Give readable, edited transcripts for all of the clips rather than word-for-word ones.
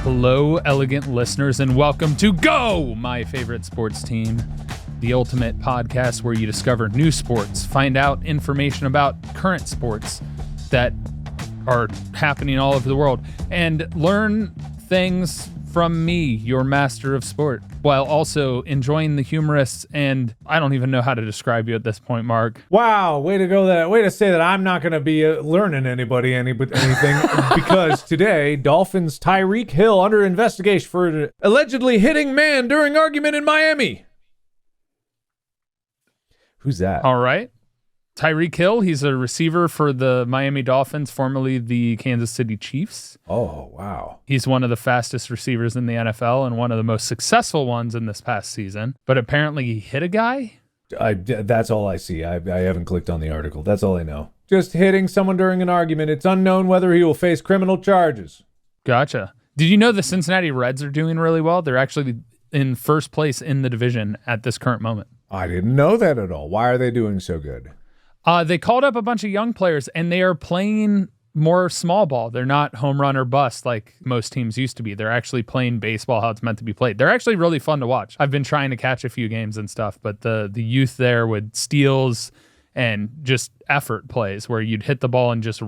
Hello, elegant listeners, and welcome to Go, my favorite sports team, the ultimate podcast where you discover new sports, find out information about current sports that are happening all over the world, and learn things from me, your master of sport, while also enjoying the humorous and I don't even know how to describe you at this point, Mark. Wow, way to go that way to say that I'm not going to be learning anything because today Dolphins Tyreek Hill under investigation for allegedly hitting man during argument in Miami. Who's that? All right. Tyreek Hill, he's a receiver for the Miami Dolphins, formerly the Kansas City Chiefs. Oh, wow. He's one of the fastest receivers in the NFL and one of the most successful ones in this past season. But apparently he hit a guy? That's all I see. I haven't clicked on the article. That's all I know. Just hitting someone during an argument. It's unknown whether he will face criminal charges. Gotcha. Did you know the Cincinnati Reds are doing really well? They're actually in first place in the division at this current moment. I didn't know that at all. Why are they doing so good? They called up a bunch of young players, and they are playing more small ball. They're not home run or bust like most teams used to be. They're actually playing baseball how it's meant to be played. They're actually really fun to watch. I've been trying to catch a few games and stuff, but the youth there with steals and just effort plays where you'd hit the ball and just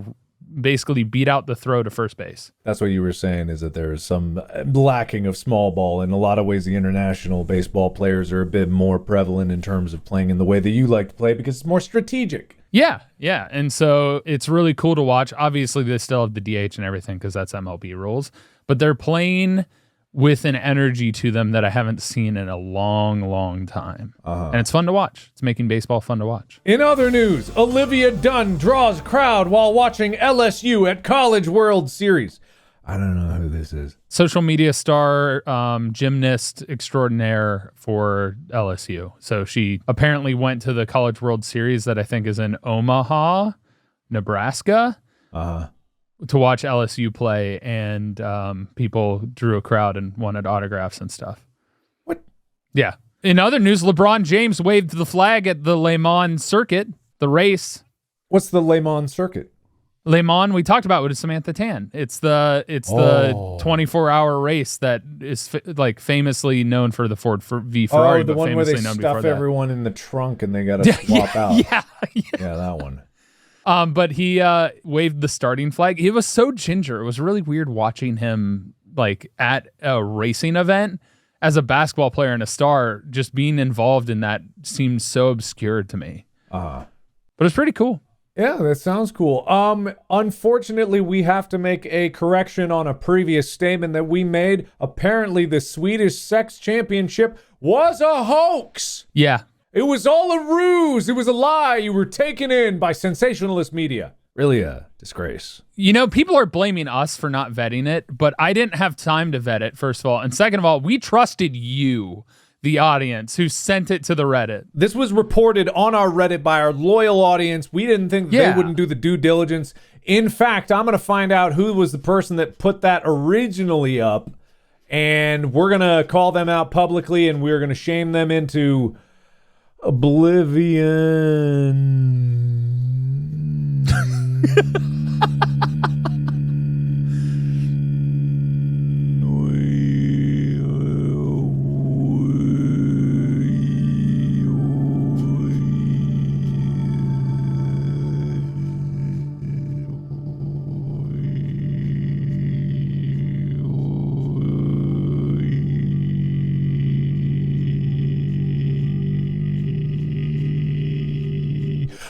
basically beat out the throw to first base. That's what you were saying, is that there is some lacking of small ball. In a lot of ways, the international baseball players are a bit more prevalent in terms of playing in the way that you like to play because it's more strategic. Yeah. And so it's really cool to watch. Obviously, they still have the DH and everything because that's MLB rules, but they're playing with an energy to them that I haven't seen in a long, long time. And it's fun to watch. It's making baseball fun to watch. In other news, Olivia Dunn draws crowd while watching LSU at College World Series. I don't know who this is. Social media star, gymnast extraordinaire for LSU. So she apparently went to the College World Series that I think is in Omaha, Nebraska. To watch LSU play, and people drew a crowd and wanted autographs and stuff. What? Yeah. In other news, LeBron James waved the flag at the Le Mans circuit, the race. What's the Le Mans circuit? Le Mans, we talked about with Samantha Tan. It's the 24-hour race that is famously known for the Ford v Ferrari. Oh, the one where they stuff everyone in the trunk and they got to swap out. Yeah, that one. But he waved the starting flag. He was so ginger. It was really weird watching him at a racing event as a basketball player and a star. Just being involved in that seemed so obscure to me. But it's pretty cool. Yeah, that sounds cool. Unfortunately, we have to make a correction on a previous statement that we made. Apparently, the Swedish Sex Championship was a hoax. Yeah. It was all a ruse. It was a lie. You were taken in by sensationalist media. Really a disgrace. You know, people are blaming us for not vetting it, but I didn't have time to vet it, first of all. And second of all, we trusted you, the audience, who sent it to the Reddit. This was reported on our Reddit by our loyal audience. We didn't think they wouldn't do the due diligence. In fact, I'm going to find out who was the person that put that originally up, and we're going to call them out publicly, and we're going to shame them into oblivion.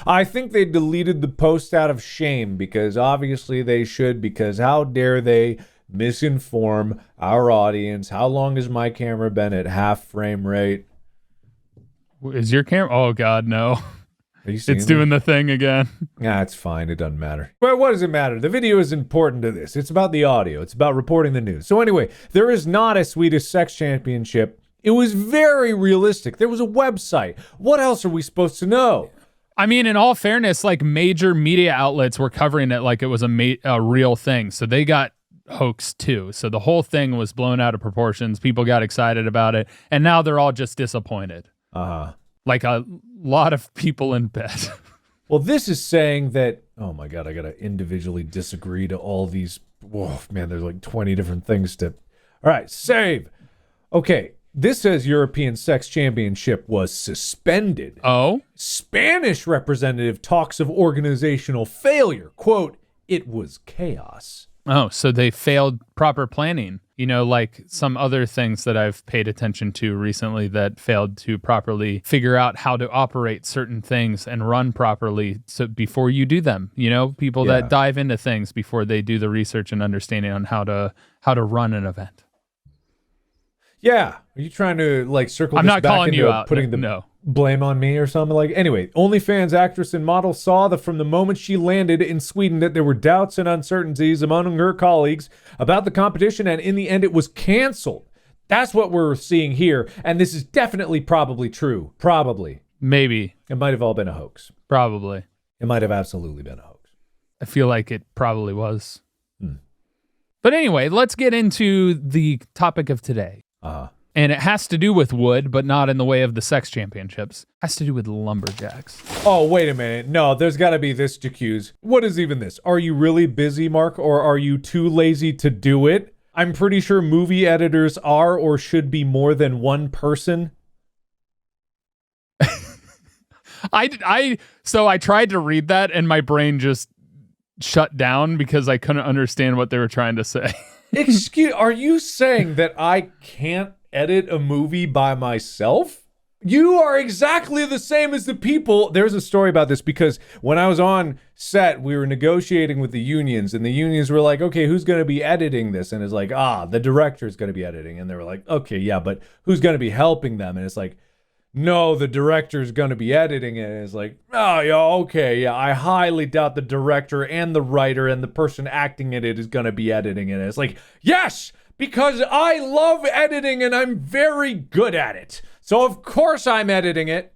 I think they deleted the post out of shame because obviously they should, because how dare they misinform our audience? How long has my camera been at half frame rate? Is your camera? Oh, God, no. Are you seeing it's doing the thing again. Nah, it's fine. It doesn't matter. Well, what does it matter? The video is important to this. It's about the audio. It's about reporting the news. So anyway, there is not a Swedish Sex Championship. It was very realistic. There was a website. What else are we supposed to know? I mean, in all fairness, major media outlets were covering it like it was a real thing. So they got hoax too. So the whole thing was blown out of proportions. People got excited about it. And now they're all just disappointed. Like a lot of people in bed. Well, this is saying that, oh my God, I got to individually disagree to all these. Oh man, there's like 20 different things to All right, save. Okay, this says European Sex Championship was suspended. Oh? Spanish representative talks of organizational failure. Quote, it was chaos. Oh, so they failed proper planning. You know, like some other things that I've paid attention to recently that failed to properly figure out how to operate certain things and run properly so before you do them. You know, people that dive into things before they do the research and understanding on how to run an event. Yeah. Are you trying to like circle I'm this not back calling into you out. putting the No. blame on me or something? Like, anyway, OnlyFans actress and model saw that from the moment she landed in Sweden that there were doubts and uncertainties among her colleagues about the competition, and in the end it was canceled. That's what we're seeing here, and this is definitely probably true. Probably. Maybe. It might have all been a hoax. Probably. It might have absolutely been a hoax. I feel like it probably was. But anyway, let's get into the topic of today. And it has to do with wood, but not in the way of the sex championships. It has to do with lumberjacks. Oh, wait a minute. No, there's got to be this, Jacuse. What is even this? Are you really busy, Mark, or are you too lazy to do it? I'm pretty sure movie editors are or should be more than one person. So I tried to read that and my brain just shut down because I couldn't understand what they were trying to say. Excuse, are you saying that I can't edit a movie by myself? You are exactly the same as the people. There's a story about this because when I was on set, we were negotiating with the unions, and the unions were like, okay, who's going to be editing this? And it's like, the director's going to be editing. And they were like, okay, yeah, but who's going to be helping them? And it's like, no, the director's going to be editing it. And it's like, oh, yeah, okay, yeah, I highly doubt the director and the writer and the person acting in it is going to be editing it. And it's like, yes, because I love editing and I'm very good at it. So of course I'm editing it.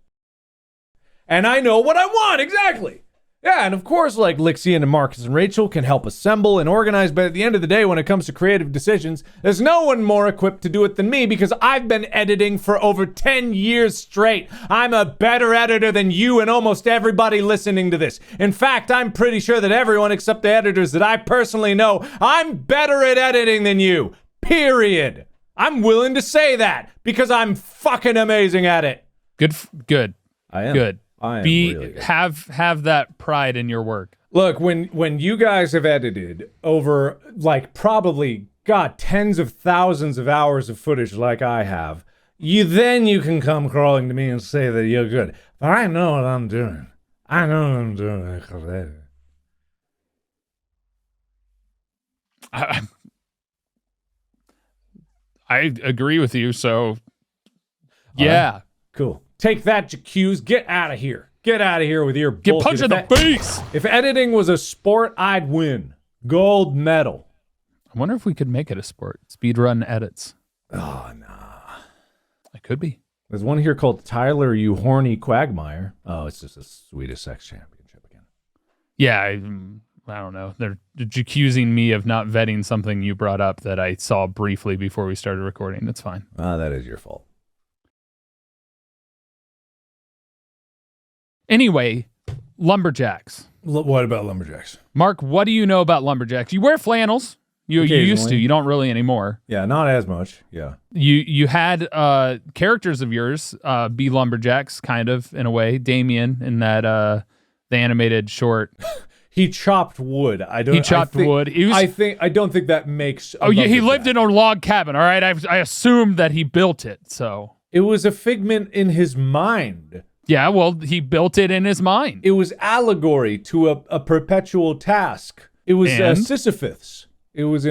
And I know what I want, exactly. Yeah, and of course, like Lixie and Marcus and Rachel can help assemble and organize, but at the end of the day, when it comes to creative decisions, there's no one more equipped to do it than me because I've been editing for over 10 years straight. I'm a better editor than you and almost everybody listening to this. In fact, I'm pretty sure that everyone except the editors that I personally know, I'm better at editing than you. Period. I'm willing to say that because I'm fucking amazing at it. Good. I am. Good. I am really good. Have that pride in your work. Look, when you guys have edited over like probably tens of thousands of hours of footage like I have, you can come crawling to me and say that you're good. But I know what I'm doing. I know what I'm doing. I agree with you, so yeah. Right. Cool. Take that, Jacuse. Get out of here. Get out of here with your Get bullshit. punched in the face. If editing was a sport, I'd win. Gold medal. I wonder if we could make it a sport. Speedrun edits. Oh, nah. It could be. There's one here called Tyler, You Horny Quagmire. Oh, it's just a Swedish Sex Championship again. Yeah, I don't know. They're accusing me of not vetting something you brought up that I saw briefly before we started recording. It's fine. That is your fault. Anyway, lumberjacks. What about lumberjacks? Mark, what do you know about lumberjacks? You wear flannels. You used to. You don't really anymore. Yeah, not as much. Yeah. You had characters of yours be lumberjacks, kind of, in a way. Damien in that the animated short. He chopped wood. He chopped wood. I don't think that makes. Oh yeah, he lived in a log cabin. All right, I assumed that he built it. So it was a figment in his mind. Yeah, well, he built it in his mind. It was allegory to a perpetual task. It was Sisyphus. It was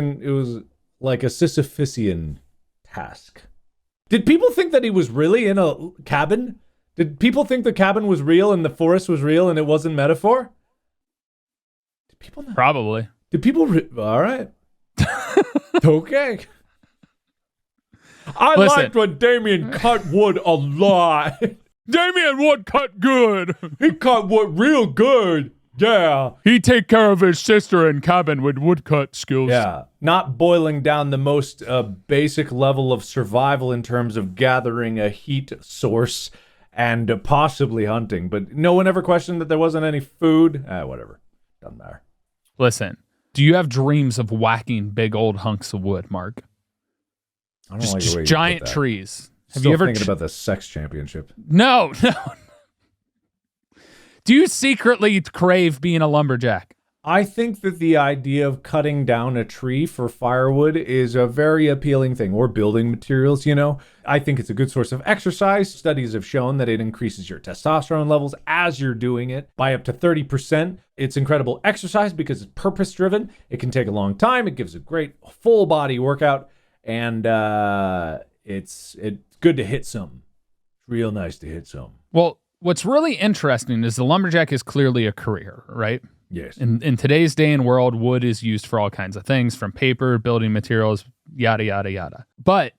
like a Sisyphusian task. Did people think that he was really in a cabin? Did people think the cabin was real and the forest was real and it wasn't metaphor? Did people not? Probably. Did people? All right. Okay. I liked when Damien cut wood a lot. Damien would cut good. He cut wood real good. Yeah. He take care of his sister in cabin with woodcut skills. Yeah. Not boiling down the most basic level of survival in terms of gathering a heat source and possibly hunting. But no one ever questioned that there wasn't any food. Whatever. Doesn't matter. Listen, do you have dreams of whacking big old hunks of wood, Mark? I don't like the way Just you giant put that. trees. Have Still you ever thinking about the sex championship? No. Do you secretly crave being a lumberjack? I think that the idea of cutting down a tree for firewood is a very appealing thing, or building materials, you know. I think it's a good source of exercise. Studies have shown that it increases your testosterone levels as you're doing it by up to 30%. It's incredible exercise because it's purpose-driven. It can take a long time. It gives a great full-body workout, and it's good to hit something. It's real nice to hit something. Well, what's really interesting is the lumberjack is clearly a career, right? Yes. In today's day and world, wood is used for all kinds of things, from paper, building materials, yada, yada, yada. But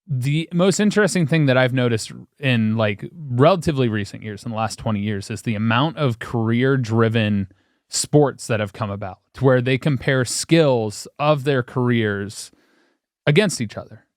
the most interesting thing that I've noticed in like relatively recent years, in the last 20 years, is the amount of career-driven sports that have come about, to where they compare skills of their careers against each other.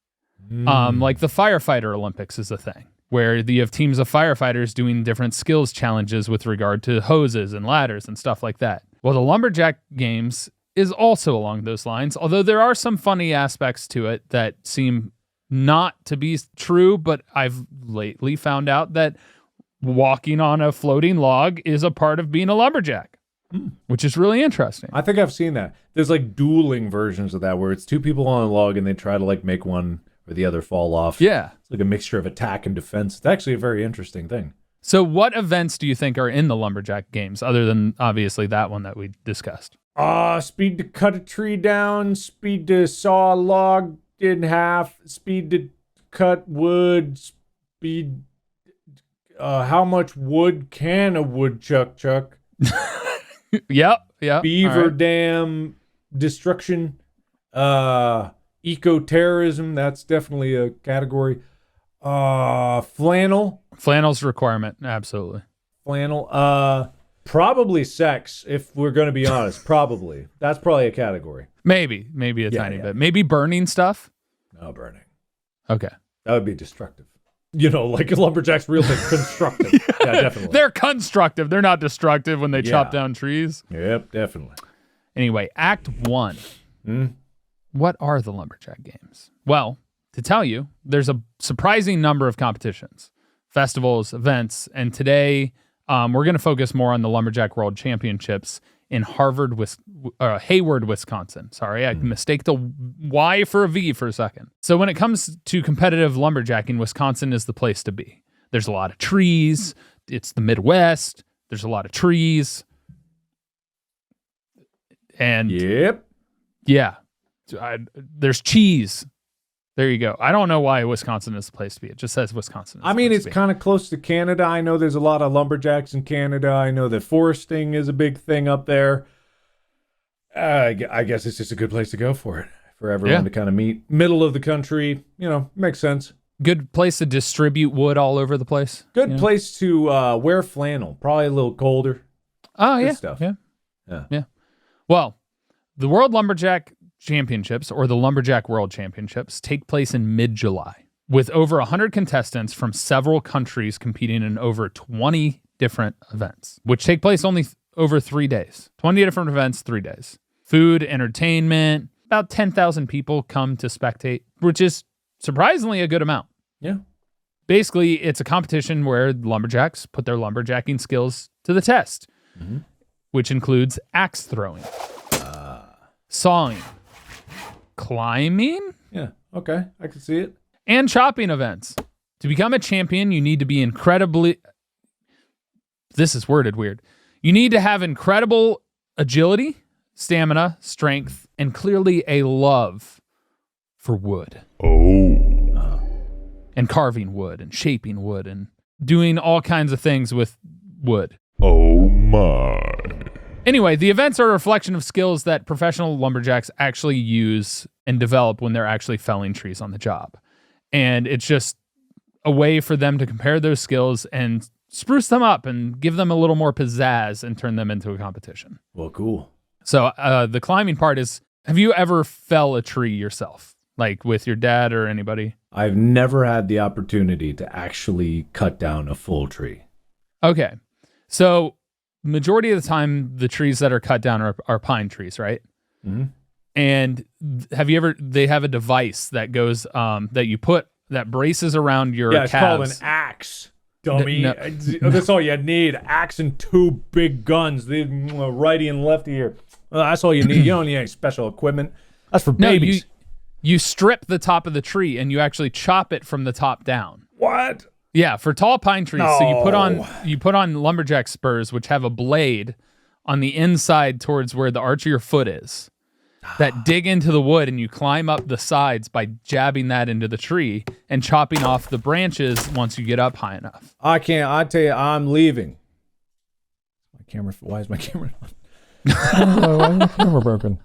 Like the firefighter Olympics is a thing, where you have teams of firefighters doing different skills challenges with regard to hoses and ladders and stuff like that. Well, the Lumberjack Games is also along those lines, although there are some funny aspects to it that seem not to be true, but I've lately found out that walking on a floating log is a part of being a lumberjack, which is really interesting. I think I've seen that. There's like dueling versions of that where it's two people on a log and they try to like make one or the other fall off. Yeah. It's like a mixture of attack and defense. It's actually a very interesting thing. So what events do you think are in the Lumberjack Games, other than obviously that one that we discussed? Speed to cut a tree down, speed to saw a log in half, speed to cut wood, speed... how much wood can a woodchuck chuck? Yep. Beaver dam destruction, eco-terrorism, that's definitely a category. Flannel's requirement, absolutely. Flannel. Probably sex, if we're going to be honest. Probably. That's probably a category. Maybe a tiny bit. Maybe burning stuff? No, burning. Okay. That would be destructive. You know, like a lumberjack's real thing, constructive. Yeah, definitely. They're constructive. They're not destructive when they chop down trees. Yep, definitely. Anyway, Act 1. What are the Lumberjack Games? Well, to tell you, there's a surprising number of competitions, festivals, events, and today we're going to focus more on the Lumberjack World Championships in Hayward, Wisconsin. Sorry, I mistake the Y for a V for a second. So when it comes to competitive lumberjacking, Wisconsin is the place to be. There's a lot of trees. It's the Midwest. There's a lot of trees. And there's cheese. There you go. I don't know why Wisconsin is the place to be. It just says Wisconsin. I mean, it's kind of close to Canada. I know there's a lot of lumberjacks in Canada. I know that foresting is a big thing up there. I guess it's just a good place to go for it, for everyone to kind of meet. Middle of the country, makes sense. Good place to distribute wood all over the place. Good place to wear flannel. Probably a little colder. Oh, good yeah. Stuff. Yeah. Well, the World Lumberjack Championships, or the Lumberjack World Championships, take place in mid-July, with over 100 contestants from several countries competing in over 20 different events, which take place only over 3 days. 20 different events, 3 days. Food, entertainment, about 10,000 people come to spectate, which is surprisingly a good amount. Yeah. Basically, it's a competition where lumberjacks put their lumberjacking skills to the test, which includes axe throwing, sawing, climbing? Yeah, okay. I can see it. And chopping events. To become a champion, you need to be this is worded weird. You need to have incredible agility, stamina, strength, and clearly a love for wood. And carving wood and shaping wood and doing all kinds of things with wood. Oh my. Anyway, the events are a reflection of skills that professional lumberjacks actually use and develop when they're actually felling trees on the job. And it's just a way for them to compare those skills and spruce them up and give them a little more pizzazz and turn them into a competition. Well, cool. So the climbing part is, have you ever fell a tree yourself? Like with your dad or anybody? I've never had the opportunity to actually cut down a full tree. Okay. So majority of the time, the trees that are cut down are pine trees, right? And they have a device that goes, that braces around your calves. It's called an axe, dummy. That's all you need. Axe and 2 big guns, the righty and lefty here. That's all you need. You don't need any special equipment. That's for babies. You strip the top of the tree and you actually chop it from the top down. What? Yeah, for tall pine trees. No. So you put on lumberjack spurs, which have a blade on the inside towards where the arch of your foot is, that dig into the wood, and you climb up the sides by jabbing that into the tree and chopping off the branches once you get up high enough. I can't. I tell you, I'm leaving. Why is my camera on? Why is my camera broken?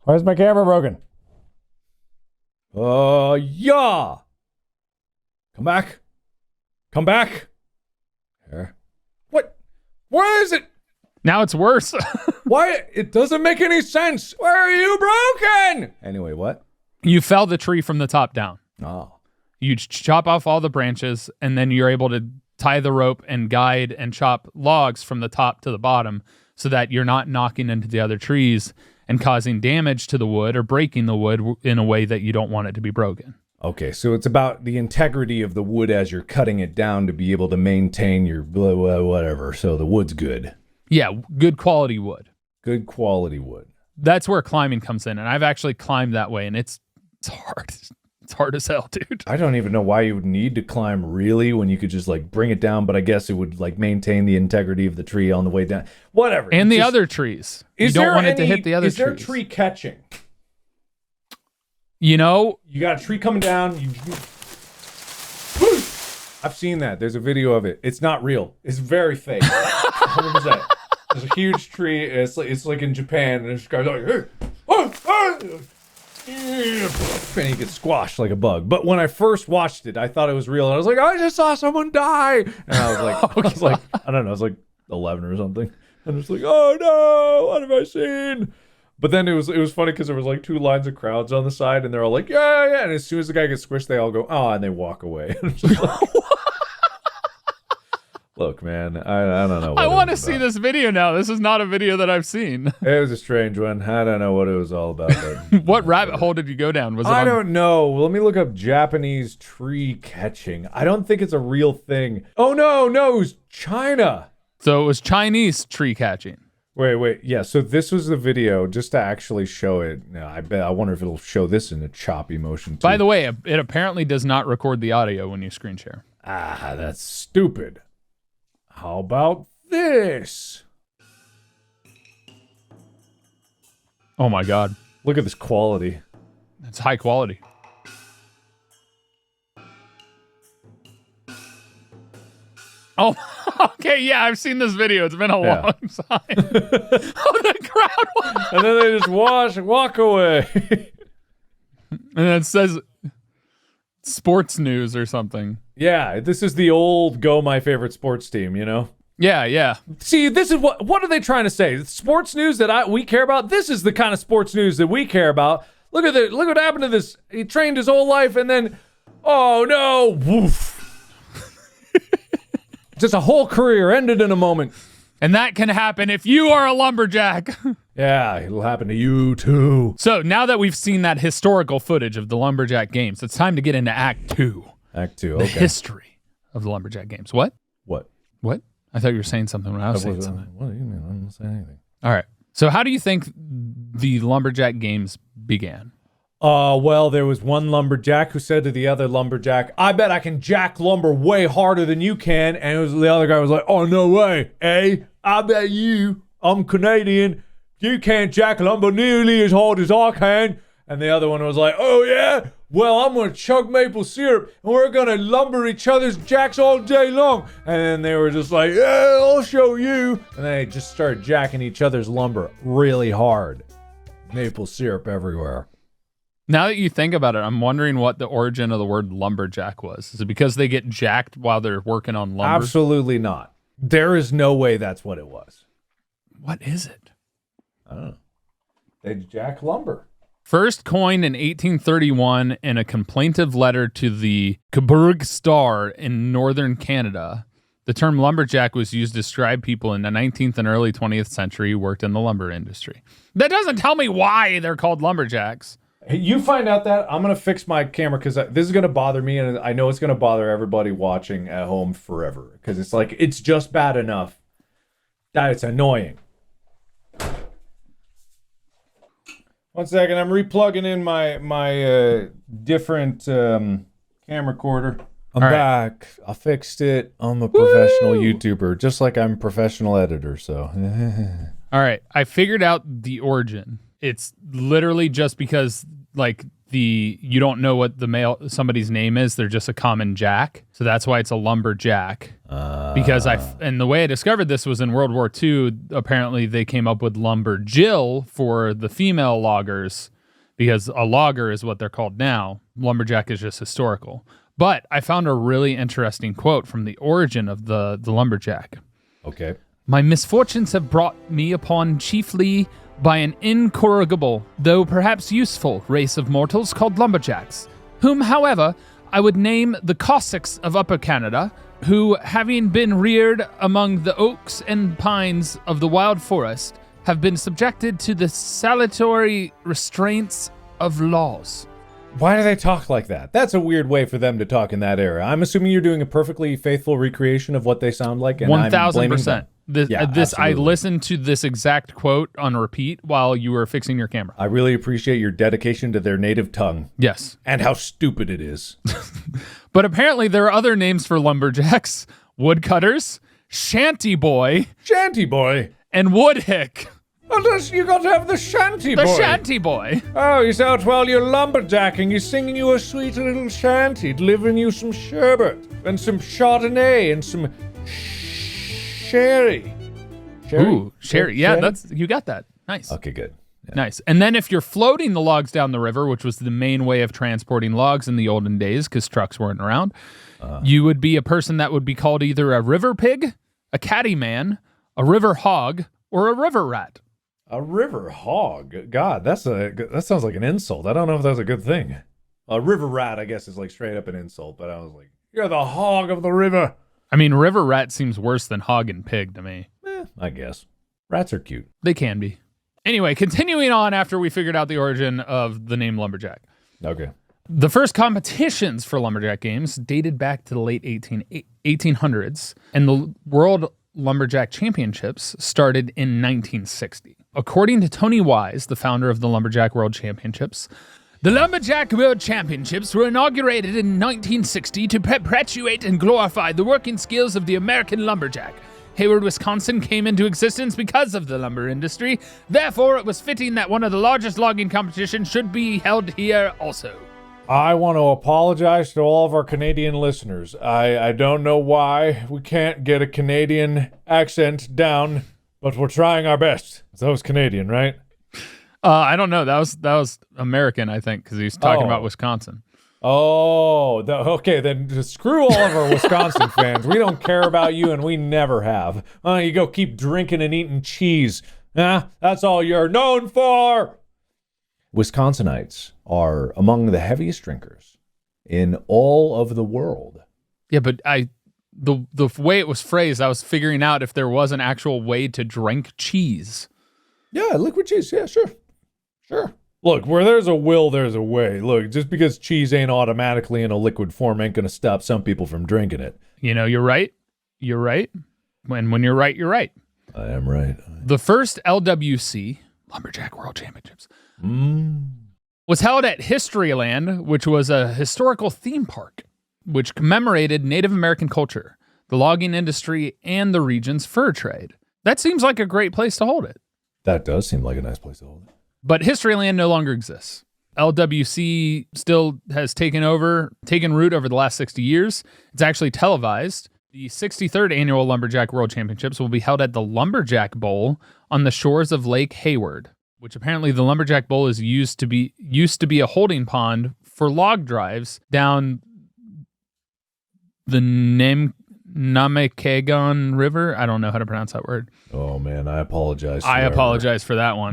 Why is my camera broken? Yeah. Come back. Come back. Here. What? Where is it? Now it's worse. Why? It doesn't make any sense. Where are you broken? Anyway, what? You fell the tree from the top down. Oh. You chop off all the branches, and then you're able to tie the rope and guide and chop logs from the top to the bottom so that you're not knocking into the other trees and causing damage to the wood or breaking the wood in a way that you don't want it to be broken. Okay, so it's about the integrity of the wood as you're cutting it down to be able to maintain your blah, blah, whatever, so the wood's good. Yeah, good quality wood. Good quality wood. That's where climbing comes in, and I've actually climbed that way, and it's hard. It's hard as hell, dude. I don't even know why you would need to climb really when you could just like bring it down, but I guess it would like maintain the integrity of the tree on the way down. Whatever. And the other trees. You don't want it to hit the other trees. Is there tree catching? You know, you got a tree coming down. I've seen that. There's a video of it. It's not real. It's very fake. 100%. There's a huge tree. It's like in Japan, and this guy's like, hey, and he gets squashed like a bug. But when I first watched it, I thought it was real, and I was like, I just saw someone die. And I was like, I don't know, I was like 11 or something, and it's like, oh no, what have I seen? But then it was funny because there was like 2 lines of crowds on the side, and they're all like, yeah, yeah. And as soon as the guy gets squished, they all go, oh, and they walk away. Look, man, I don't know. I want to see this video now. This is not a video that I've seen. It was a strange one. I don't know what it was all about. But what rabbit hole did you go down? Was it I don't know. Let me look up Japanese tree catching. I don't think it's a real thing. Oh, no, it was China. So it was Chinese tree catching. Wait. Yeah, so this was the video just to actually show it. Now, I wonder if it'll show this in a choppy motion, too. By the way, it apparently does not record the audio when you screen share. Ah, that's stupid. How about this? Oh, my God. Look at this quality. It's high quality. Oh, okay, yeah, I've seen this video. It's been a long time. The crowd. And then they just walk away. And then it says sports news or something. Yeah, this is the old go my favorite sports team, you know? Yeah. See, this is what are they trying to say? Sports news that we care about? This is the kind of sports news that we care about. Look what happened to this. He trained his whole life and then, oh no, woof. Just a whole career ended in a moment. And that can happen if you are a lumberjack. Yeah, it'll happen to you too. So now that we've seen that historical footage of the Lumberjack Games, it's time to get into Act 2. Act 2, okay. The history of the Lumberjack Games. What? What? I thought you were saying something when I was saying something. What do you mean? I'm not saying anything. All right. So how do you think the Lumberjack Games began? Well, there was one lumberjack who said to the other lumberjack, I bet I can jack lumber way harder than you can. And the other guy was like, oh, no way. Hey, I bet I'm Canadian. You can't jack lumber nearly as hard as I can. And the other one was like, oh, yeah? Well, I'm going to chug maple syrup, and we're going to lumber each other's jacks all day long. And then they were just like, yeah, I'll show you. And they just started jacking each other's lumber really hard. Maple syrup everywhere. Now that you think about it, I'm wondering what the origin of the word lumberjack was. Is it because they get jacked while they're working on lumber? Absolutely not. There is no way that's what it was. What is it? I don't know. They jack lumber. First coined in 1831 in a complaintive letter to the Quebec Star in northern Canada, The term lumberjack was used to describe people in the 19th and early 20th century who worked in the lumber industry. That doesn't tell me why they're called lumberjacks. Hey, you find out that. I'm going to fix my camera because this is going to bother me, and I know it's going to bother everybody watching at home forever because it's like, it's just bad enough that it's annoying. 1 second, I'm replugging in my different camcorder. I'm back. I fixed it. I'm a professional YouTuber, just like I'm a professional editor, so. All right, I figured out the origin. It's literally just because, like, you don't know what somebody's name is. They're just a common jack. So that's why it's a lumberjack. Because and the way I discovered this was in World War II. Apparently they came up with lumberjill for the female loggers because a logger is what they're called now. Lumberjack is just historical. But I found a really interesting quote from the origin of the lumberjack. Okay. My misfortunes have brought me upon chiefly by an incorrigible, though perhaps useful, race of mortals called lumberjacks, whom, however, I would name the Cossacks of Upper Canada, who, having been reared among the oaks and pines of the wild forest, have been subjected to the salutary restraints of laws. Why do they talk like that? That's a weird way for them to talk in that era. I'm assuming you're doing a perfectly faithful recreation of what they sound like, and 1,000%. I Absolutely. listened to this exact quote on repeat while you were fixing your camera. I really appreciate your dedication to their native tongue. Yes. And how stupid it is. But apparently there are other names for lumberjacks: woodcutters, shanty boy, and woodhick. Oh, you got to have the shanty boy. The shanty boy. Oh, he's out while you're lumberjacking. He's singing you a sweet little shanty, delivering you some sherbet and some Chardonnay and some sherry. Ooh, sherry. Yeah, you got that. Nice. Okay, good. Yeah. Nice. And then if you're floating the logs down the river, which was the main way of transporting logs in the olden days because trucks weren't around, you would be a person that would be called either a river pig, a catty man, a river hog, or a river rat. A river hog? God, that sounds like an insult. I don't know if that's a good thing. A river rat, I guess, is like straight up an insult, but I was like, you're the hog of the river. I mean, river rat seems worse than hog and pig to me. I guess. Rats are cute. They can be. Anyway, continuing on after we figured out the origin of the name lumberjack. Okay. The first competitions for Lumberjack Games dated back to the late 1800s, and the World Lumberjack Championships started in 1960. According to Tony Wise, the founder of the Lumberjack World Championships, the Lumberjack World Championships were inaugurated in 1960 to perpetuate and glorify the working skills of the American lumberjack. Hayward, Wisconsin came into existence because of the lumber industry. Therefore, it was fitting that one of the largest logging competitions should be held here also. I want to apologize to all of our Canadian listeners. I don't know why we can't get a Canadian accent down, but we're trying our best. That was Canadian, right? I don't know. That was American, I think, because he's talking about Wisconsin. Oh, okay, then just screw all of our Wisconsin fans. We don't care about you, and we never have. You go keep drinking and eating cheese. That's all you're known for. Wisconsinites are among the heaviest drinkers in all of the world. Yeah, but the way it was phrased, I was figuring out if there was an actual way to drink cheese. Yeah, liquid cheese. Yeah, sure. Look, where there's a will, there's a way. Look, just because cheese ain't automatically in a liquid form ain't going to stop some people from drinking it. You know, you're right. When you're right, you're right. I am right. The first LWC, Lumberjack World Championships, was held at Historyland, which was a historical theme park, which commemorated Native American culture, the logging industry, and the region's fur trade. That seems like a great place to hold it. That does seem like a nice place to hold it. But Historyland no longer exists. LWC still has taken root over the last 60 years. It's actually televised. The 63rd annual Lumberjack World Championships will be held at the Lumberjack Bowl on the shores of Lake Hayward, which apparently the Lumberjack Bowl used to be a holding pond for log drives down the Namekagon River. I don't know how to pronounce that word. Oh man, I apologize. I apologize for that one.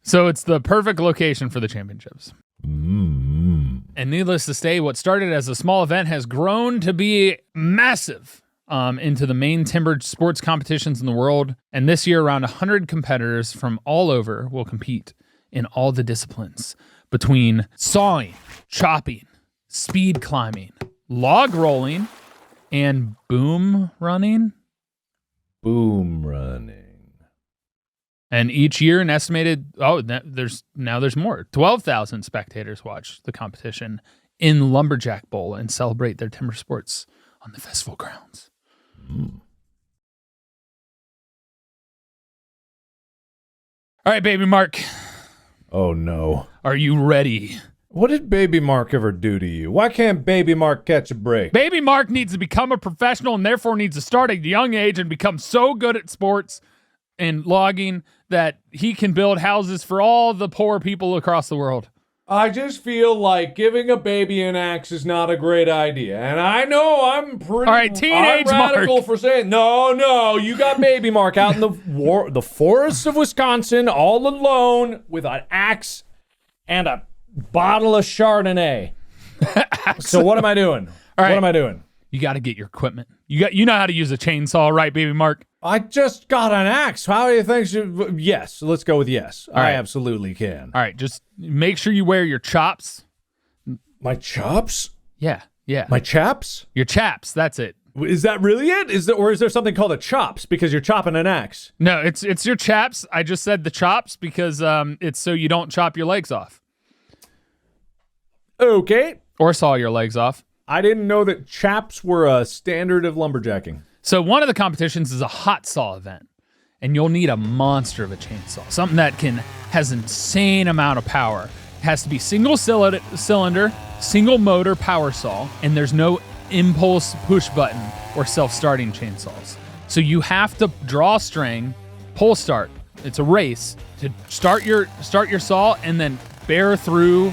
So it's the perfect location for the championships. And needless to say, what started as a small event has grown to be massive into the main timber sports competitions in the world. And this year, around 100 competitors from all over will compete in all the disciplines between sawing, chopping, speed climbing, log rolling, and boom running. Boom running. And each year, an estimated, there's more. 12,000 spectators watch the competition in Lumberjack Bowl and celebrate their timber sports on the festival grounds. Mm. All right, Baby Mark. Oh, no. Are you ready? What did Baby Mark ever do to you? Why can't Baby Mark catch a break? Baby Mark needs to become a professional and therefore needs to start at a young age and become so good at sports and logging that he can build houses for all the poor people across the world. I just feel like giving a baby an axe is not a great idea. And I know I'm pretty teenage radical Mark. For saying, no, you got Baby Mark out in the forests of Wisconsin all alone with an axe and a bottle of Chardonnay. So what am I doing? What am I doing? You got to get your equipment. You know how to use a chainsaw, right, Baby Mark? I just got an axe. How do you think? Yes, let's go with yes. All right. I absolutely can. All right, just make sure you wear your chops. My chops? Yeah. My chaps? Your chaps, that's it. Is that really it? Is there something called a chops because you're chopping an axe? No, it's your chaps. I just said the chops because it's so you don't chop your legs off. Okay. Or saw your legs off. I didn't know that chaps were a standard of lumberjacking. So one of the competitions is a hot saw event, and you'll need a monster of a chainsaw, something that has an insane amount of power. It has to be single cylinder, single motor power saw, and there's no impulse push button or self-starting chainsaws. So you have to draw string, pull start. It's a race to start your saw and then bear through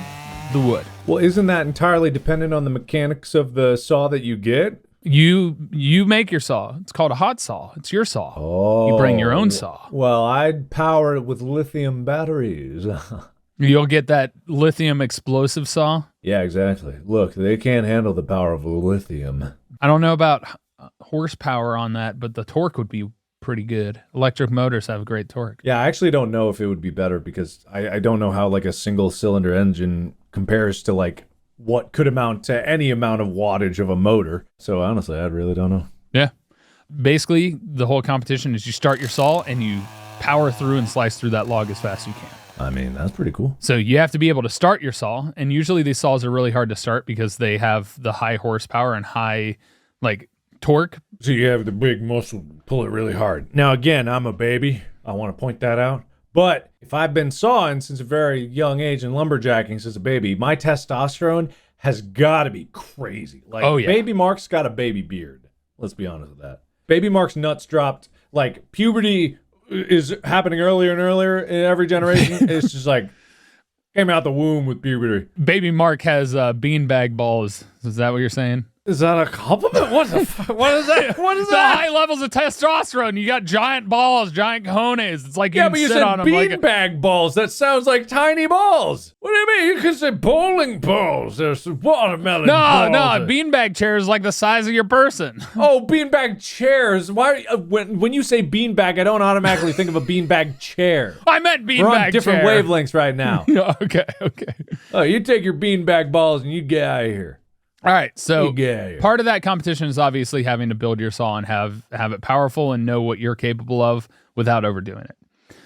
the wood. Well, isn't that entirely dependent on the mechanics of the saw that you get? You make your saw. It's called a hot saw. It's your saw. Oh. You bring your own saw. Well, I'd power it with lithium batteries. You'll get that lithium explosive saw? Yeah, exactly. Look, they can't handle the power of lithium. I don't know about horsepower on that, but the torque would be pretty good. Electric motors have great torque. Yeah, I actually don't know if it would be better because I don't know how like a single cylinder engine compares to like what could amount to any amount of wattage of a motor. So honestly, I really don't know. Yeah. Basically, the whole competition is you start your saw and you power through and slice through that log as fast as you can. I mean, that's pretty cool. So you have to be able to start your saw, and usually these saws are really hard to start because they have the high horsepower and high like torque. So you have the big muscle to pull it really hard. Now again, I'm a baby. I want to point that out. But if I've been sawing since a very young age and lumberjacking since a baby, my testosterone has got to be crazy. Like, oh, yeah. Baby Mark's got a baby beard. Let's be honest with that. Baby Mark's nuts dropped. Like, puberty is happening earlier and earlier in every generation. It's just like, came out the womb with puberty. Baby Mark has beanbag balls. Is that what you're saying? Is that a compliment? What the fuck? What is that? What is the that? high levels of testosterone. You got giant balls, giant cojones. It's like you can sit on them. Yeah, but you said beanbag balls. That sounds like tiny balls. What do you mean? You could say bowling balls. There's watermelon balls. No, beanbag chair is like the size of your person. Oh, beanbag chairs. Why? When you say beanbag, I don't automatically think of a beanbag chair. I meant beanbag chair. We're on different wavelengths right now. Okay. Oh, you take your beanbag balls and you get out of here. All right, so part of that competition is obviously having to build your saw and have it powerful and know what you're capable of without overdoing it.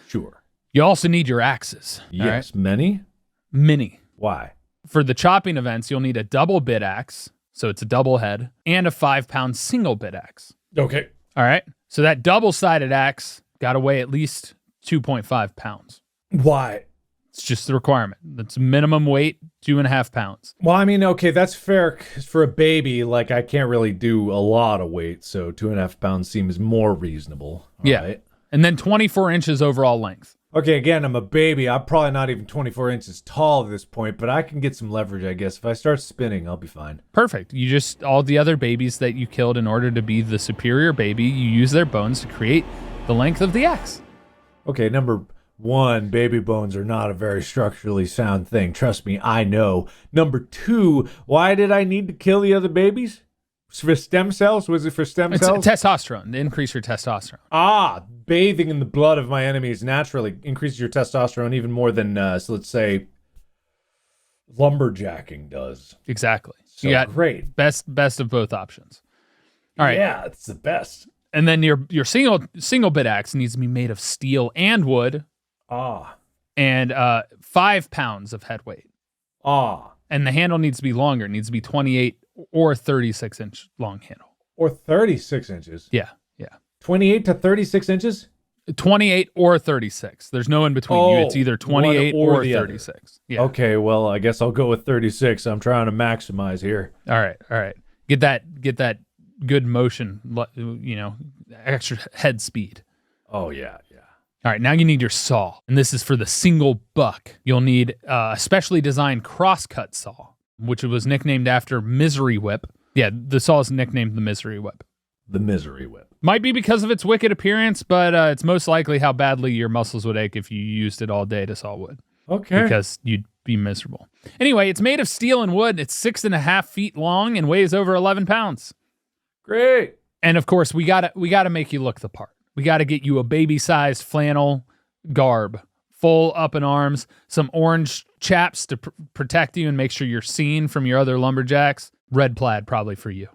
Sure. You also need your axes. Yes, right? Many. Why? For the chopping events, you'll need a double bit axe, so it's a double head, and a 5-pound single bit axe. Okay. All right, so that double-sided axe got to weigh at least 2.5 pounds. Why? It's just the requirement. That's minimum weight, 2.5 pounds. Well, I mean, okay, that's fair. 'Cause for a baby, like, I can't really do a lot of weight, so 2.5 pounds seems more reasonable. Yeah. Right? And then 24 inches overall length. Okay, again, I'm a baby. I'm probably not even 24 inches tall at this point, but I can get some leverage, I guess. If I start spinning, I'll be fine. Perfect. You just, all the other babies that you killed in order to be the superior baby, you use their bones to create the length of the axe. Okay, number 1, baby bones are not a very structurally sound thing. Trust me, I know. Number 2, why did I need to kill the other babies? For stem cells? Was it for stem cells? Testosterone, to increase your testosterone. Bathing in the blood of my enemies naturally increases your testosterone even more than, so let's say, lumberjacking does. Exactly. So you got great. Best of both options. All right. Yeah, it's the best. And then your single bit axe needs to be made of steel and wood. And 5 pounds of head weight. And the handle needs to be longer. It needs to be 28 or 36 inch long handle. Or 36 inches. Yeah. 28 to 36 inches? 28 or 36. There's no in between you. It's either 28 or 36. Other. Yeah. Okay, well, I guess I'll go with 36. I'm trying to maximize here. All right. Get that good motion, extra head speed. Oh, yeah. All right, now you need your saw, and this is for the single buck. You'll need a specially designed crosscut saw, which was nicknamed after Misery Whip. Yeah, the saw is nicknamed the Misery Whip. The Misery Whip. Might be because of its wicked appearance, but it's most likely how badly your muscles would ache if you used it all day to saw wood. Okay. Because you'd be miserable. Anyway, it's made of steel and wood. It's 6.5 feet long and weighs over 11 pounds. Great. And of course, we gotta make you look the part. We got to get you a baby-sized flannel garb, full up in arms, some orange chaps to protect you and make sure you're seen from your other lumberjacks. Red plaid probably for you.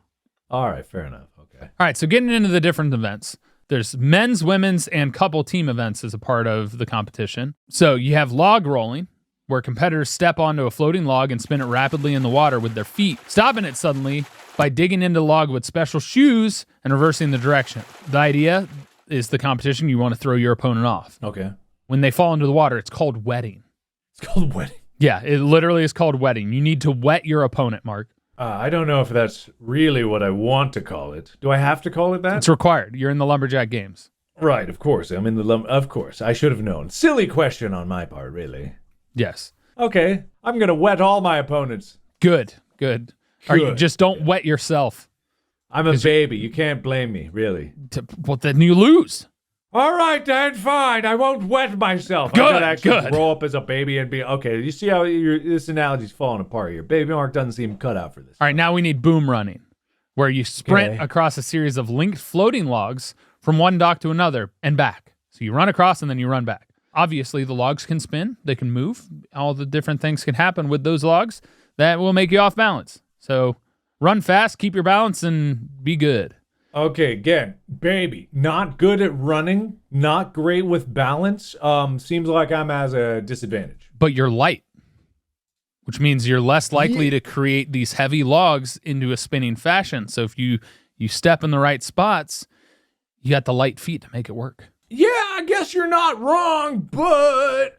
All right, fair enough. Okay. All right, so getting into the different events. There's men's, women's, and couple team events as a part of the competition. So you have log rolling, where competitors step onto a floating log and spin it rapidly in the water with their feet, stopping it suddenly by digging into the log with special shoes and reversing the direction. The idea is the competition, you want to throw your opponent off. Okay. When they fall into the water, it's called wetting. It's called wetting? Yeah, it literally is called wetting. You need to wet your opponent, Mark. I don't know if that's really what I want to call it. Do I have to call it that? It's required. You're in the Lumberjack Games. Right, of course. I'm in the of course. I should have known. Silly question on my part, really. Yes. Okay. I'm going to wet all my opponents. Good. Or you just don't wet yourself. I'm a baby. You can't blame me, really. Well, then you lose. All right, then, fine. I won't wet myself. Good, I could actually grow up as a baby and be, okay, you see how this analogy's falling apart here. Baby Mark doesn't seem cut out for this. All right, now we need boom running, where you sprint across a series of linked floating logs from one dock to another and back. So you run across and then you run back. Obviously, the logs can spin. They can move. All the different things can happen with those logs that will make you off balance. So run fast, keep your balance, and be good. Okay, again, baby, not good at running, not great with balance. Seems like I'm at a disadvantage. But you're light, which means you're less likely to create these heavy logs into a spinning fashion. So if you step in the right spots, you got the light feet to make it work. Yeah, I guess you're not wrong, but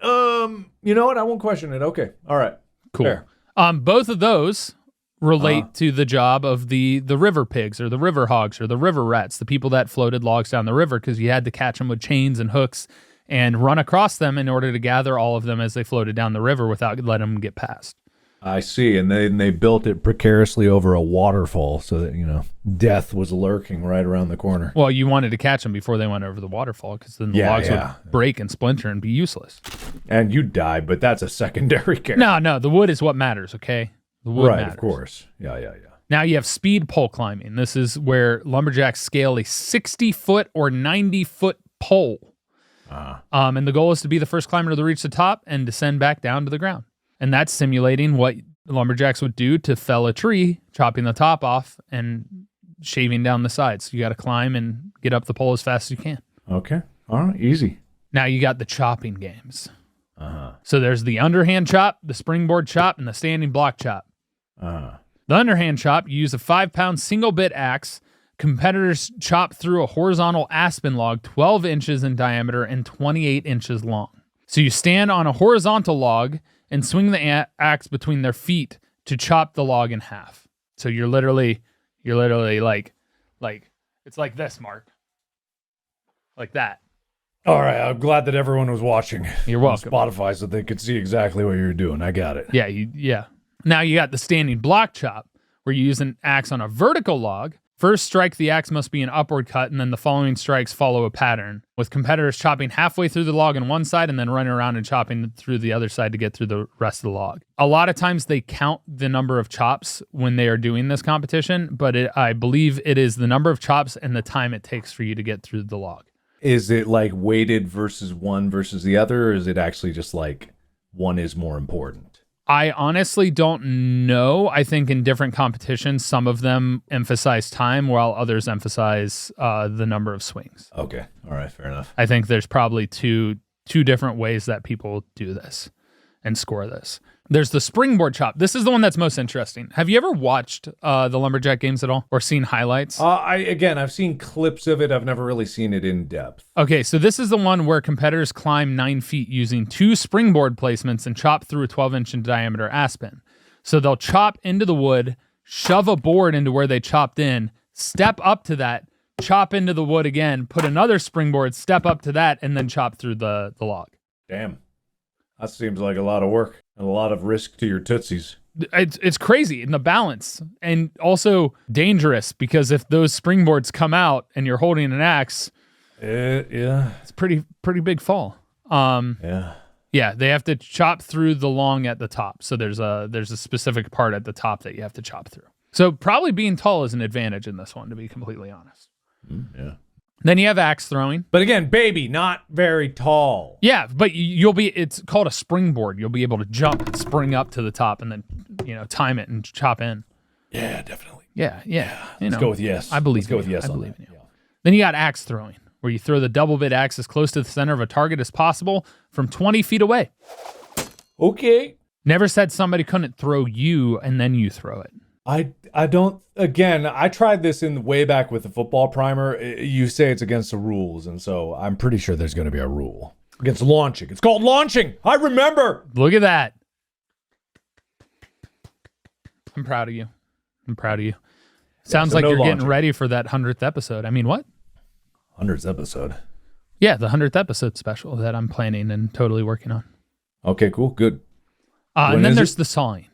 you know what? I won't question it. Okay, all right, cool. Fair. Both of those relate to the job of the river pigs or the river hogs or the river rats, the people that floated logs down the river, because you had to catch them with chains and hooks and run across them in order to gather all of them as they floated down the river without letting them get past. I see, and they built it precariously over a waterfall so that, death was lurking right around the corner. Well, you wanted to catch them before they went over the waterfall, because then the logs would break and splinter and be useless. And you'd die, but that's a secondary care. No, the wood is what matters, okay? The wood matters. Of course. Yeah. Now you have speed pole climbing. This is where lumberjacks scale a 60-foot or 90-foot pole. And the goal is to be the first climber to reach the top and descend back down to the ground. And that's simulating what lumberjacks would do to fell a tree, chopping the top off and shaving down the sides. You got to climb and get up the pole as fast as you can. Okay. All right. Easy. Now you got the chopping games. So there's the underhand chop, the springboard chop, and the standing block chop. The underhand chop, you use a 5-pound single bit axe. Competitors chop through a horizontal aspen log 12 inches in diameter and 28 inches long. So you stand on a horizontal log and swing the axe between their feet to chop the log in half. So you're literally like it's like this, Mark. Like that. All right, I'm glad that everyone was watching. You're welcome. On Spotify, so they could see exactly what you were doing. I got it. Yeah. Now you got the standing block chop, where you use an axe on a vertical log, First strike, the axe must be an upward cut, and then the following strikes follow a pattern, with competitors chopping halfway through the log on one side and then running around and chopping through the other side to get through the rest of the log. A lot of times they count the number of chops when they are doing this competition, but I believe it is the number of chops and the time it takes for you to get through the log. Is it like weighted versus one versus the other, or is it actually just like one is more important? I honestly don't know. I think in different competitions, some of them emphasize time while others emphasize the number of swings. Okay. All right. Fair enough. I think there's probably two different ways that people do this and score this. There's the springboard chop. This is the one that's most interesting. Have you ever watched the Lumberjack Games at all or seen highlights? I've seen clips of it. I've never really seen it in depth. Okay, so this is the one where competitors climb 9 feet using 2 springboard placements and chop through a 12-inch in diameter aspen. So they'll chop into the wood, shove a board into where they chopped in, step up to that, chop into the wood again, put another springboard, step up to that, and then chop through the log. Damn. That seems like a lot of work and a lot of risk to your tootsies. It's crazy in the balance, and also dangerous, because if those springboards come out and you're holding an axe, it's pretty big fall. Yeah, they have to chop through the long at the top. So there's a specific part at the top that you have to chop through. So probably being tall is an advantage in this one, to be completely honest. Yeah. Then you have axe throwing. But again, baby, not very tall. Yeah, but it's called a springboard. You'll be able to jump and spring up to the top and then, time it and chop in. Yeah, definitely. Yeah. Let's go with yes. I believe. Let's go with yes. I believe in you. Yeah. Then you got axe throwing, where you throw the double bit axe as close to the center of a target as possible from 20 feet away. Okay. Never said somebody couldn't throw you and then you throw it. I don't, again, I tried this in way back with the football primer. You say it's against the rules, and so I'm pretty sure there's going to be a rule against launching. It's called launching. I remember. Look at that. I'm proud of you. Sounds like you're getting ready for that 100th episode. I mean, what? 100th episode? Yeah, the 100th episode special that I'm planning and totally working on. Okay, cool. Good. And then there's the sawing.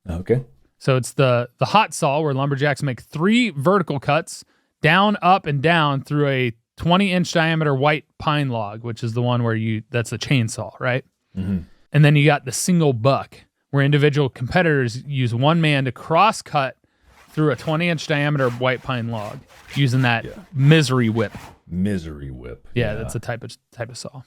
Okay. So it's the hot saw, where lumberjacks make 3 vertical cuts down, up, and down through a 20-inch diameter white pine log, which is the one where that's a chainsaw, right? Mm-hmm. And then you got the single buck, where individual competitors use one man to cross-cut through a 20-inch diameter white pine log using that misery whip. Misery whip. Yeah, that's a type of saw.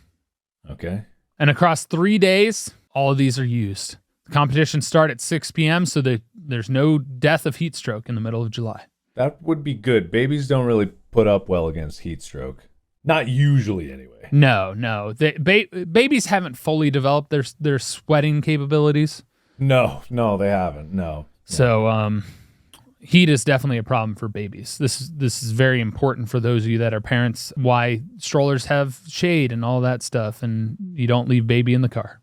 Okay. And across 3 days, all of these are used. The competition start at 6 p.m., so there's no death of heat stroke in the middle of July. That would be good. Babies don't really put up well against heat stroke. Not usually, anyway. No. Babies haven't fully developed their sweating capabilities. No, they haven't. No. So heat is definitely a problem for babies. This is very important for those of you that are parents, why strollers have shade and all that stuff, and you don't leave baby in the car.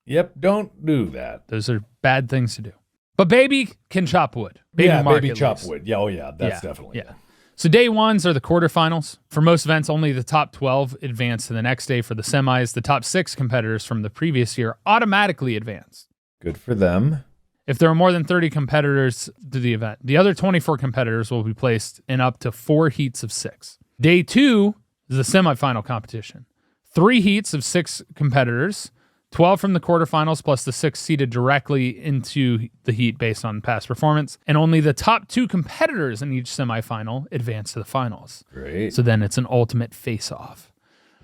Yep, don't do that. Those are bad things to do. But baby can chop wood. Baby chop wood. Yeah, that's definitely. Yeah. So day ones are the quarterfinals. For most events, only the top 12 advance to the next day for the semis. The top 6 competitors from the previous year automatically advance. Good for them. If there are more than 30 competitors to the event, the other 24 competitors will be placed in up to 4 heats of 6. Day 2 is the semifinal competition. 3 heats of 6 competitors. 12 from the quarterfinals plus the 6 seeded directly into the heat based on past performance. And only the top 2 competitors in each semifinal advance to the finals. Great. So then it's an ultimate face-off.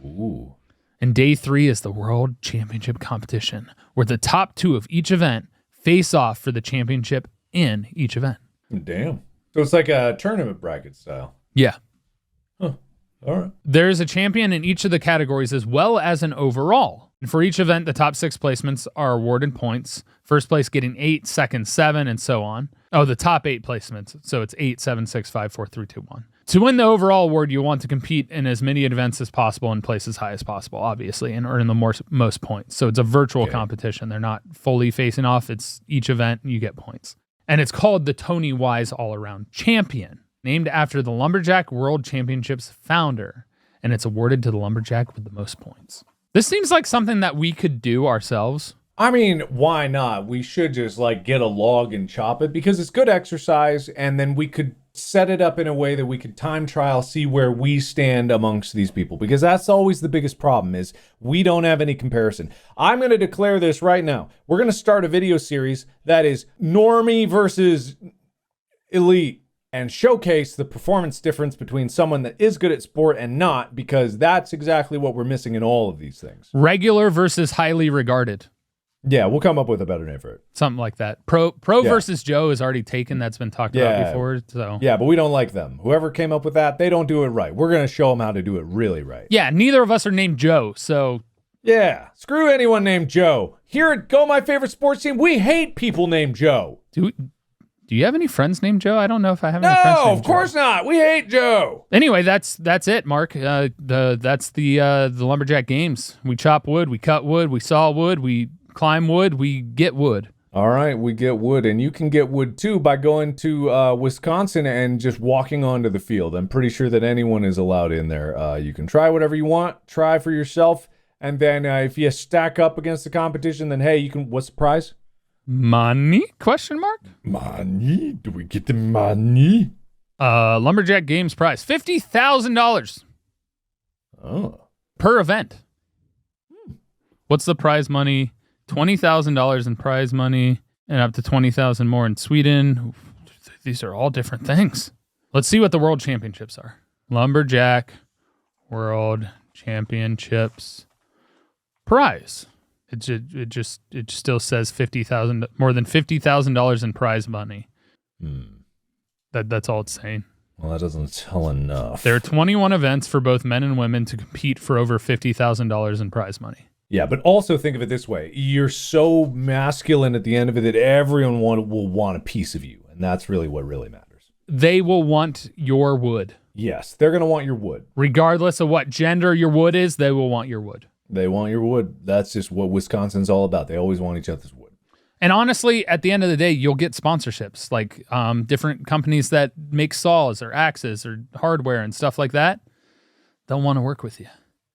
Ooh. And day 3 is the World Championship competition, where the top 2 of each event face off for the championship in each event. Damn. So it's like a tournament bracket style. Yeah. Huh. All right. There's a champion in each of the categories as well as an overall. And for each event, the top 6 placements are awarded points. First place getting 8, second 7, and so on. Oh, the top 8 placements. So it's 8, 7, 6, 5, 4, 3, 2, 1. To win the overall award, you want to compete in as many events as possible and place as high as possible, obviously, and earn the most points. So it's a virtual competition. They're not fully facing off. It's each event, you get points. And it's called the Tony Wise All-Around Champion, named after the Lumberjack World Championships founder. And it's awarded to the lumberjack with the most points. This seems like something that we could do ourselves. I mean, why not? We should just like get a log and chop it because it's good exercise, and then we could set it up in a way that we could time trial, see where we stand amongst these people, because that's always the biggest problem is we don't have any comparison. I'm going to declare this right now. We're going to start a video series that is normie versus elite and showcase the performance difference between someone that is good at sport and not, because that's exactly what we're missing in all of these things. Regular versus highly regarded. Yeah, we'll come up with a better name for it. Something like that. Pro versus Joe is already taken. That's been talked about before. So yeah, but we don't like them. Whoever came up with that, they don't do it right. We're going to show them how to do it really right. Yeah, neither of us are named Joe, so... Yeah, screw anyone named Joe. Here at Go My Favorite Sports Team, we hate people named Joe. Do you have any friends named Joe? I don't know if I have any friends named Joe. No, of course not. We hate Joe. Anyway, that's it, Mark. That's the Lumberjack Games. We chop wood, we cut wood, we saw wood, we climb wood, we get wood. All right, we get wood, and you can get wood too by going to Wisconsin and just walking onto the field. I'm pretty sure that anyone is allowed in there. You can try whatever you want, try for yourself, and then if you stack up against the competition, then hey, you can. What's the prize? Money? Question mark? Money? Do we get the money? Lumberjack Games prize $50,000. Oh, per event. What's the prize money? $20,000 in prize money and up to $20,000 more in Sweden. These are all different things. Let's see what the World Championships are. Lumberjack World Championships prize. It still says $50,000, more than $50,000 in prize money. That's all it's saying. Well, that doesn't tell enough. There are 21 events for both men and women to compete for over $50,000 in prize money. Yeah, but also think of it this way. You're so masculine at the end of it that everyone will want a piece of you, and that's really what really matters. They will want your wood. Yes, they're going to want your wood. Regardless of what gender your wood is, they will want your wood. They want your wood. That's just what Wisconsin's all about. They always want each other's wood. And honestly, at the end of the day, you'll get sponsorships, like different companies that make saws or axes or hardware and stuff like that. They'll want to work with you.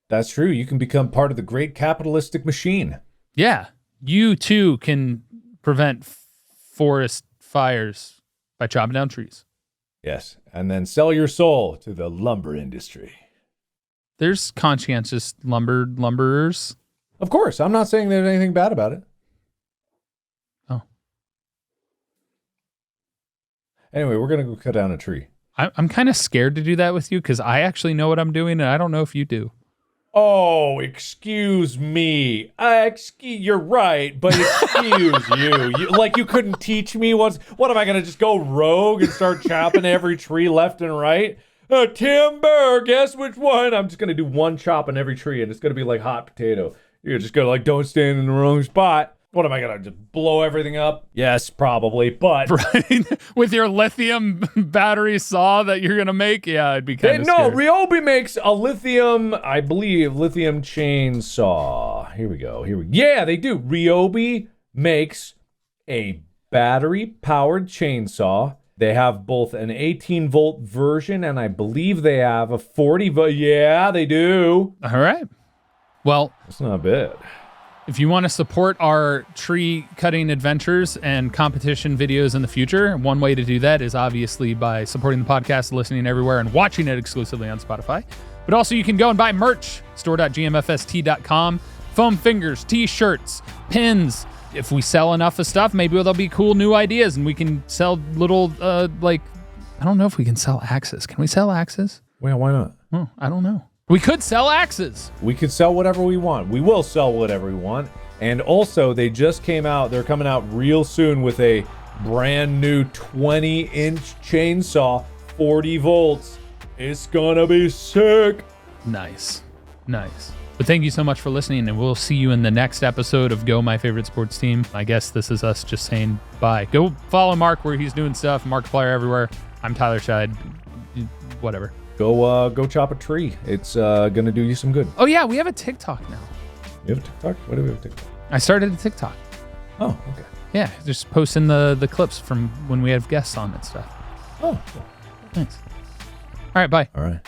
That's true. You can become part of the great capitalistic machine. Yeah. You, too, can prevent forest fires by chopping down trees. Yes. And then sell your soul to the lumber industry. There's conscientious lumberers. Of course. I'm not saying there's anything bad about it. Oh. Anyway, we're going to go cut down a tree. I'm kind of scared to do that with you because I actually know what I'm doing, and I don't know if you do. Oh, excuse me. You're right, but excuse you. Like you couldn't teach me what am I going to just go rogue and start chopping every tree left and right? Timber, guess which one? I'm just going to do one chop on every tree, and it's going to be like hot potato. You're just going to like, don't stand in the wrong spot. What am I going to just blow everything up? Yes, probably, but... Right? With your lithium battery saw that you're going to make? Yeah, it'd be kind of scary. No, Ryobi makes a lithium chainsaw. Here we go. Yeah, they do. Ryobi makes a battery-powered chainsaw. They have both an 18-volt version, and I believe they have a 40-volt. Yeah, they do. All right. Well... That's not bad. If you want to support our tree cutting adventures and competition videos in the future, one way to do that is obviously by supporting the podcast, listening everywhere, and watching it exclusively on Spotify. But also you can go and buy merch, store.gmfst.com, foam fingers, t-shirts, pins. If we sell enough of stuff, maybe there'll be cool new ideas and we can sell little, I don't know if we can sell axes. Can we sell axes? Well, why not? Oh, I don't know. We could sell axes. We could sell whatever we want. We will sell whatever we want. And also, they just came out. They're coming out real soon with a brand new 20-inch chainsaw, 40 volts. It's gonna be sick. Nice. But thank you so much for listening, and we'll see you in the next episode of Go My Favorite Sports Team. I guess this is us just saying bye. Go follow Mark where he's doing stuff. Markiplier everywhere. I'm Tyler Scheid. Whatever. Go chop a tree. It's gonna do you some good. Oh yeah, we have a TikTok now. You have a TikTok? Why do we have a TikTok? I started a TikTok. Oh, okay. Yeah, just posting the clips from when we have guests on and stuff. Oh, cool. Thanks. All right, bye. All right.